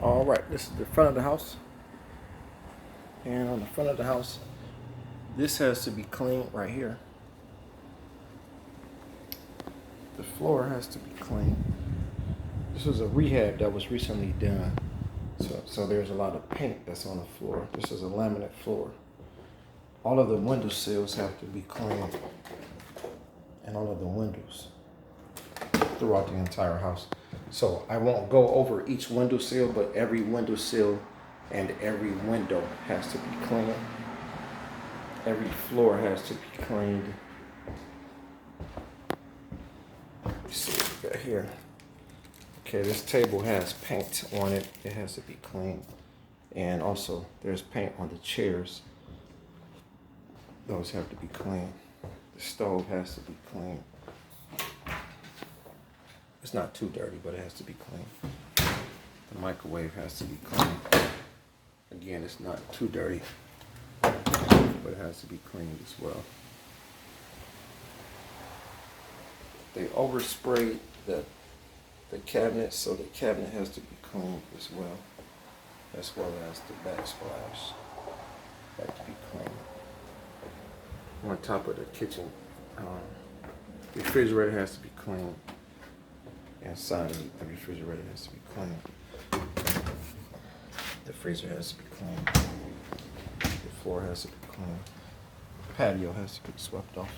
All right, this is the front of the house. And on the front of the house, this has to be cleaned right here. The floor has to be cleaned. This was a rehab that was recently done. So there's a lot of paint that's on the floor. This is a laminate floor. All of the window sills have to be cleaned. And all of the windows throughout the entire house. So I won't go over each window sill, but every window sill and every window has to be cleaned. Every floor has to be cleaned. Let's see what we got here. Okay, this table has paint on it. It has to be cleaned. And also, there's paint on the chairs. Those have to be cleaned. The stove has to be cleaned. It's not too dirty, but it has to be clean. The microwave has to be clean. Again, it's not too dirty, but it has to be cleaned as well. They oversprayed the cabinet, so the cabinet has to be cleaned as well as the backsplash have to be cleaned. On top of the kitchen, refrigerator has to be cleaned. Inside the refrigerator has to be cleaned. The freezer has to be cleaned. The floor has to be cleaned. The patio has to be swept off.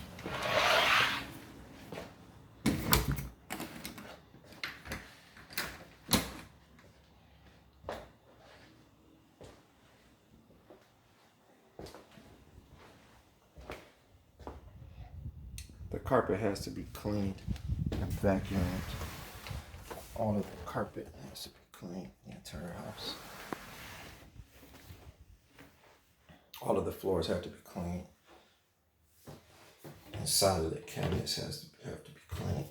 The carpet has to be cleaned and vacuumed. All of the carpet has to be cleaned, the entire house. All of the floors have to be cleaned. Inside of the cabinets have to be cleaned.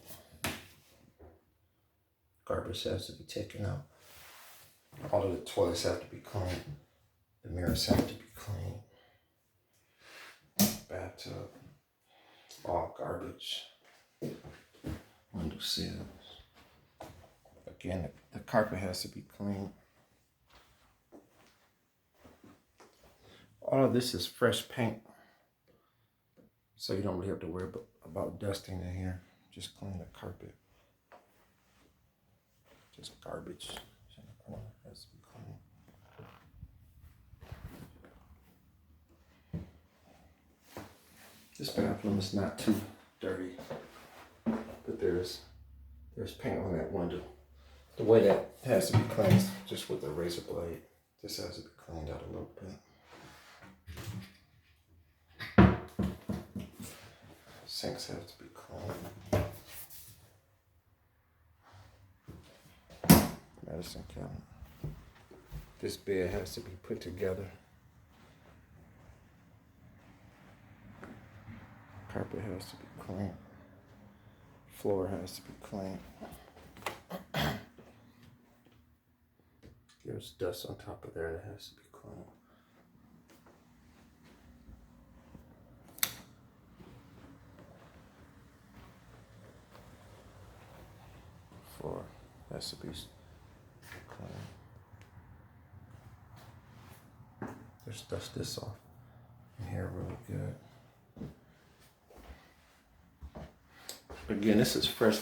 Garbage has to be taken out. All of the toilets have to be cleaned. The mirrors have to be cleaned. Bathtub, all garbage. Window sills. Again, the carpet has to be cleaned. All of this is fresh paint, so you don't really have to worry about dusting in here. Just clean the carpet. Just garbage in the corner has to be clean. This bathroom is not too dirty, but there's paint on that window. The way that has to be cleaned just with a razor blade. This has to be cleaned out a little bit. Sinks have to be cleaned. Medicine cabinet. This bed has to be put together. Carpet has to be clean. Floor has to be clean. There's dust on top of there and it has to be clean. Floor has to be clean. Just dust this off in here really good. Again, this is fresh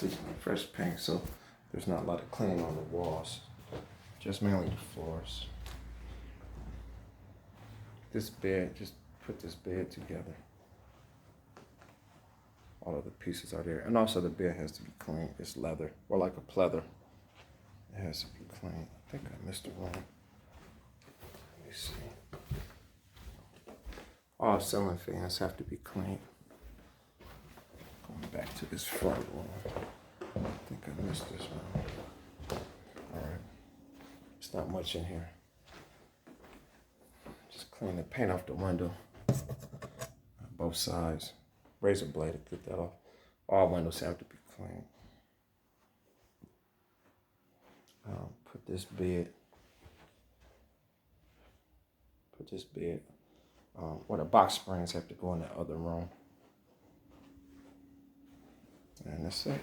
paint, so there's not a lot of cleaning on the walls. Just mainly the floors. This bed, just put this bed together. All of the pieces are there. And also the bed has to be clean. It's leather, or like a pleather. It has to be clean. I think I missed one. Let me see. All ceiling fans have to be clean. Going back to this front one. I think I missed this one. All right. It's not much in here. Just clean the paint off the window. Both sides. Razor blade to get that off. All windows have to be clean. Put this bed where the box springs have to go in the other room. And that's it.